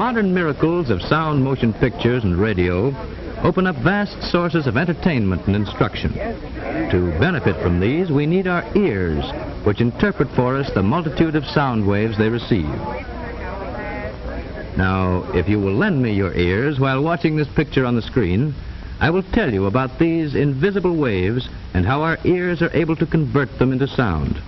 modern miracles of sound motion pictures and radio open up vast sources of entertainment and instruction. To benefit from these, we need our ears, which interpret for us the multitude of sound waves they receive. Now, if you will lend me your ears while watching this picture on the screen, I will tell you about these invisible waves and how our ears are able to convert them into sound.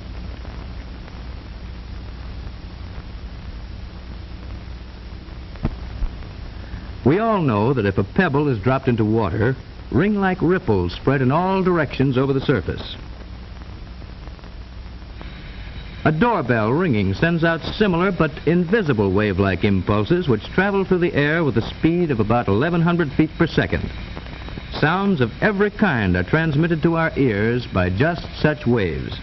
We all know that if a pebble is dropped into water, ring-like ripples spread in all directions over the surface. A doorbell ringing sends out similar but invisible wave-like impulses which travel through the air with a speed of about 1,100 feet per second. Sounds of every kind are transmitted to our ears by just such waves.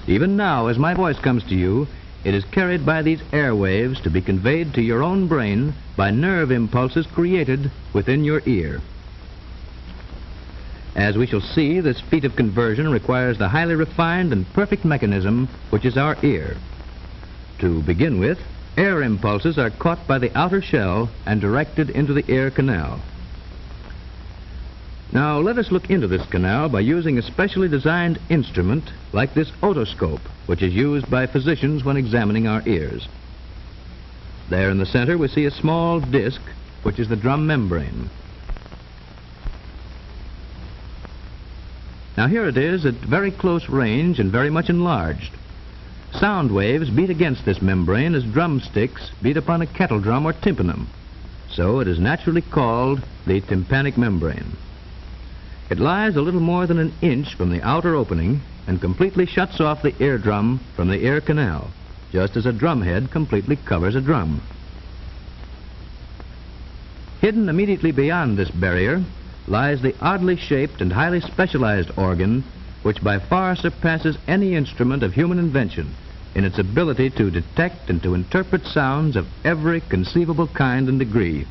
Even now, as my voice comes to you, it is carried by these airwaves to be conveyed to your own brain by nerve impulses created within your ear. As we shall see, this feat of conversion requires the highly refined and perfect mechanism which is our ear. To begin with, air impulses are caught by the outer shell and directed into the ear canal. Now let us look into this canal by using a specially designed instrument like this otoscope, which is used by physicians when examining our ears. There in the center we see a small disc, which is the drum membrane. Now here it is at very close range and very much enlarged. Sound waves beat against this membrane as drumsticks beat upon a kettle drum or tympanum. So it is naturally called the tympanic membrane. It lies a little more than an inch from the outer opening and completely shuts off the eardrum from the ear canal, just as a drumhead completely covers a drum. Hidden immediately beyond this barrier lies the oddly shaped and highly specialized organ which by far surpasses any instrument of human invention in its ability to detect and to interpret sounds of every conceivable kind and degree.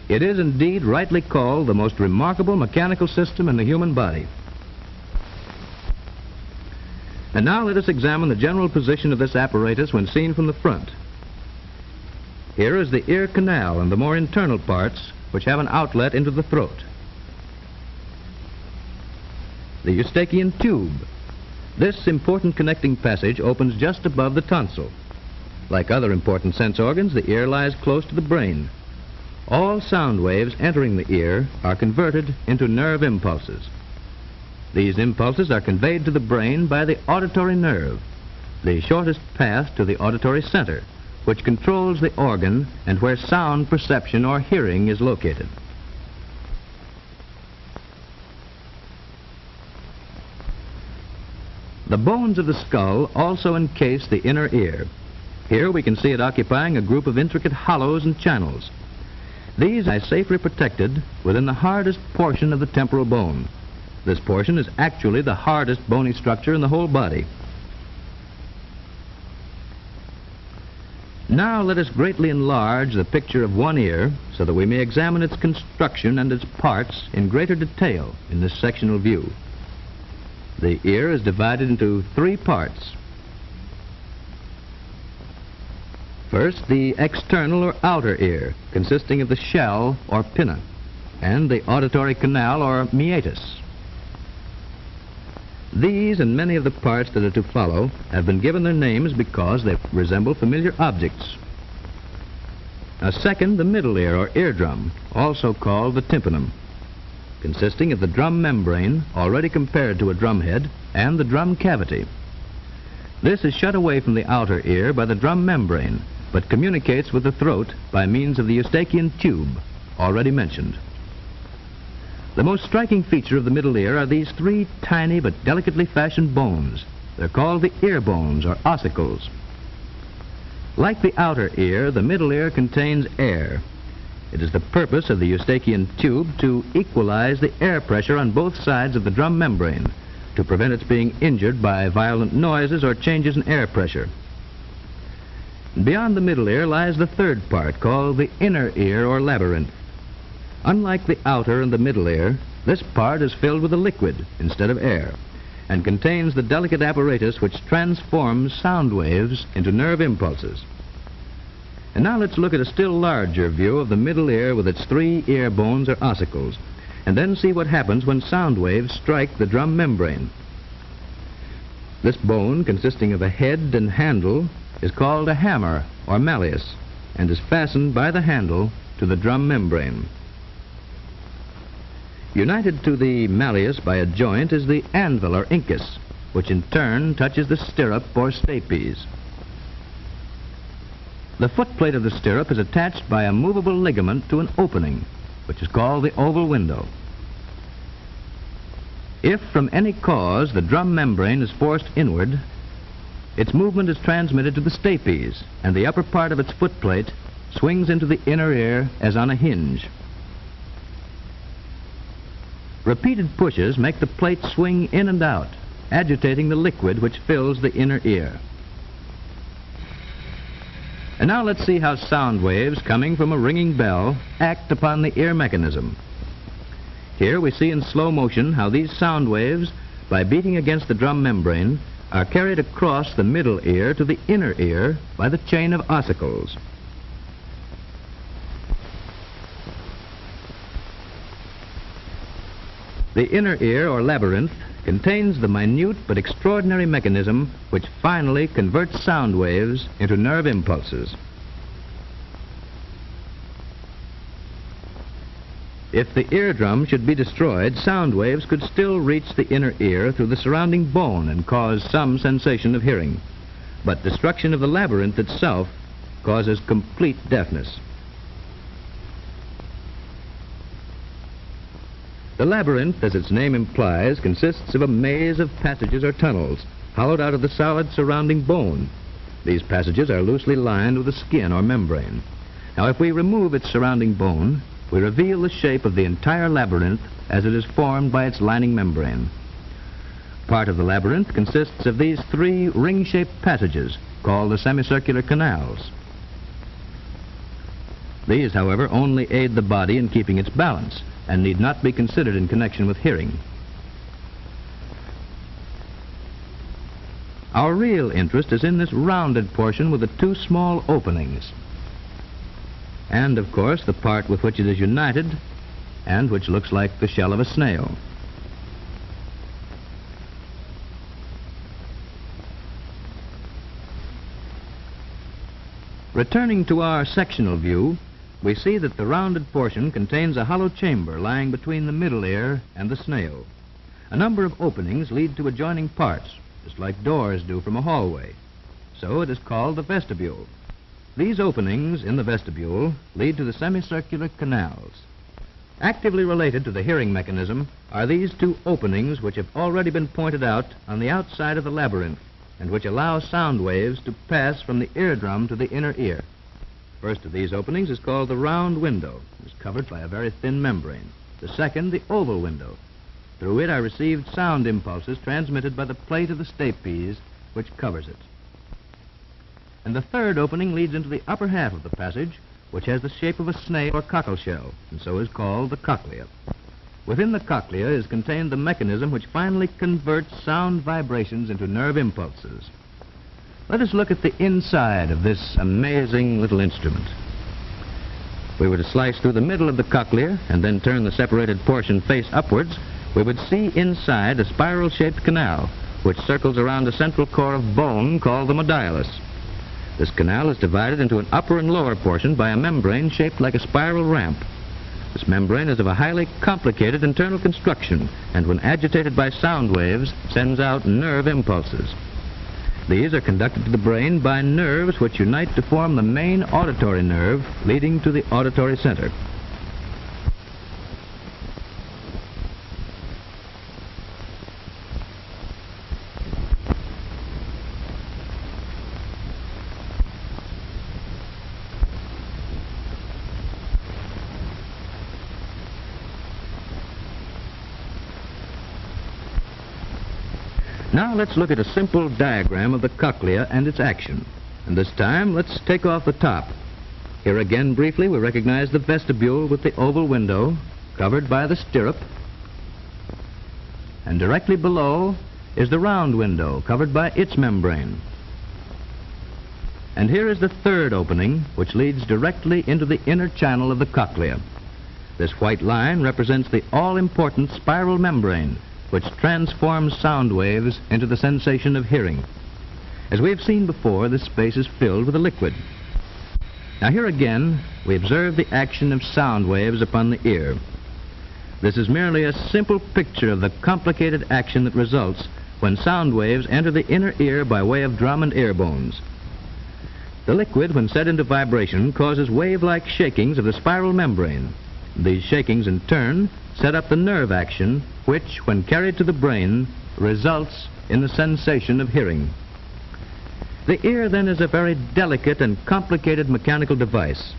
It is indeed rightly called the most remarkable mechanical system in the human body. And now let us examine the general position of this apparatus when seen from the front. Here is the ear canal and the more internal parts which have an outlet into the throat. The eustachian tube. This important connecting passage opens just above the tonsil. Like other important sense organs, the ear lies close to the brain. All sound waves entering the ear are converted into nerve impulses. These impulses are conveyed to the brain by the auditory nerve, the shortest path to the auditory center, which controls the organ and where sound perception or hearing is located. The bones of the skull also encase the inner ear. Here we can see it occupying a group of intricate hollows and channels. These are safely protected within the hardest portion of the temporal bone. This portion is actually the hardest bony structure in the whole body. Now let us greatly enlarge the picture of one ear so that we may examine its construction and its parts in greater detail in this sectional view. The ear is divided into three parts. First, the external or outer ear, consisting of the shell or pinna, and the auditory canal or meatus. These and many of the parts that are to follow have been given their names because they resemble familiar objects. Now second, the middle ear or eardrum, also called the tympanum, consisting of the drum membrane, already compared to a drumhead, and the drum cavity. This is shut away from the outer ear by the drum membrane, but communicates with the throat by means of the eustachian tube, already mentioned. The most striking feature of the middle ear are these three tiny but delicately fashioned bones. They're called the ear bones, or ossicles. Like the outer ear, the middle ear contains air. It is the purpose of the eustachian tube to equalize the air pressure on both sides of the drum membrane, to prevent its being injured by violent noises or changes in air pressure. Beyond the middle ear lies the third part, called the inner ear or labyrinth. Unlike the outer and the middle ear, this part is filled with a liquid instead of air, and contains the delicate apparatus which transforms sound waves into nerve impulses. And now let's look at a still larger view of the middle ear with its 3 ear bones or ossicles, and then see what happens when sound waves strike the drum membrane. This bone, consisting of a head and handle, is called a hammer or malleus, and is fastened by the handle to the drum membrane. United to the malleus by a joint is the anvil or incus, which in turn touches the stirrup or stapes. The footplate of the stirrup is attached by a movable ligament to an opening, which is called the oval window. If from any cause the drum membrane is forced inward, its movement is transmitted to the stapes, and the upper part of its footplate swings into the inner ear as on a hinge. Repeated pushes make the plate swing in and out, agitating the liquid which fills the inner ear. And now let's see how sound waves coming from a ringing bell act upon the ear mechanism. Here we see in slow motion how these sound waves, by beating against the drum membrane, are carried across the middle ear to the inner ear by the chain of ossicles. The inner ear, or labyrinth, contains the minute but extraordinary mechanism which finally converts sound waves into nerve impulses. If the eardrum should be destroyed, sound waves could still reach the inner ear through the surrounding bone and cause some sensation of hearing. But destruction of the labyrinth itself causes complete deafness. The labyrinth, as its name implies, consists of a maze of passages or tunnels hollowed out of the solid surrounding bone. These passages are loosely lined with a skin or membrane. Now, if we remove its surrounding bone, we reveal the shape of the entire labyrinth as it is formed by its lining membrane. Part of the labyrinth consists of these 3 ring-shaped passages called the semicircular canals. These, however, only aid the body in keeping its balance and need not be considered in connection with hearing. Our real interest is in this rounded portion with the 2 small openings, and of course the part with which it is united and which looks like the shell of a snail. Returning to our sectional view, we see that the rounded portion contains a hollow chamber lying between the middle ear and the snail. A number of openings lead to adjoining parts, just like doors do from a hallway. So it is called the vestibule. These openings in the vestibule lead to the semicircular canals. Actively related to the hearing mechanism are these 2 openings which have already been pointed out on the outside of the labyrinth and which allow sound waves to pass from the eardrum to the inner ear. The first of these openings is called the round window. It is covered by a very thin membrane. The second, the oval window. Through it are received sound impulses transmitted by the plate of the stapes which covers it. And the third opening leads into the upper half of the passage, which has the shape of a snail or cockleshell, and so is called the cochlea. Within the cochlea is contained the mechanism which finally converts sound vibrations into nerve impulses. Let us look at the inside of this amazing little instrument. If we were to slice through the middle of the cochlea and then turn the separated portion face upwards, we would see inside a spiral-shaped canal which circles around a central core of bone called the modiolus. This canal is divided into an upper and lower portion by a membrane shaped like a spiral ramp. This membrane is of a highly complicated internal construction, and when agitated by sound waves, sends out nerve impulses. These are conducted to the brain by nerves which unite to form the main auditory nerve leading to the auditory center. Now let's look at a simple diagram of the cochlea and its action. And this time, let's take off the top. Here again, briefly, we recognize the vestibule with the oval window covered by the stirrup. And directly below is the round window covered by its membrane. And here is the third opening, which leads directly into the inner channel of the cochlea. This white line represents the all-important spiral membrane, which transforms sound waves into the sensation of hearing. As we have seen before, this space is filled with a liquid. Now here again, we observe the action of sound waves upon the ear. This is merely a simple picture of the complicated action that results when sound waves enter the inner ear by way of drum and ear bones. The liquid, when set into vibration, causes wave-like shakings of the spiral membrane. These shakings, in turn, set up the nerve action, which, when carried to the brain, results in the sensation of hearing. The ear, then, is a very delicate and complicated mechanical device,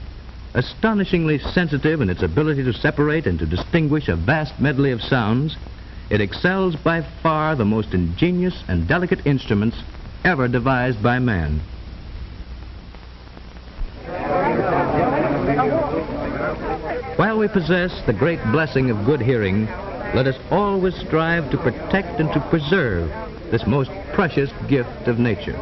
astonishingly sensitive in its ability to separate and to distinguish a vast medley of sounds. It excels by far the most ingenious and delicate instruments ever devised by man. While we possess the great blessing of good hearing, let us always strive to protect and to preserve this most precious gift of nature.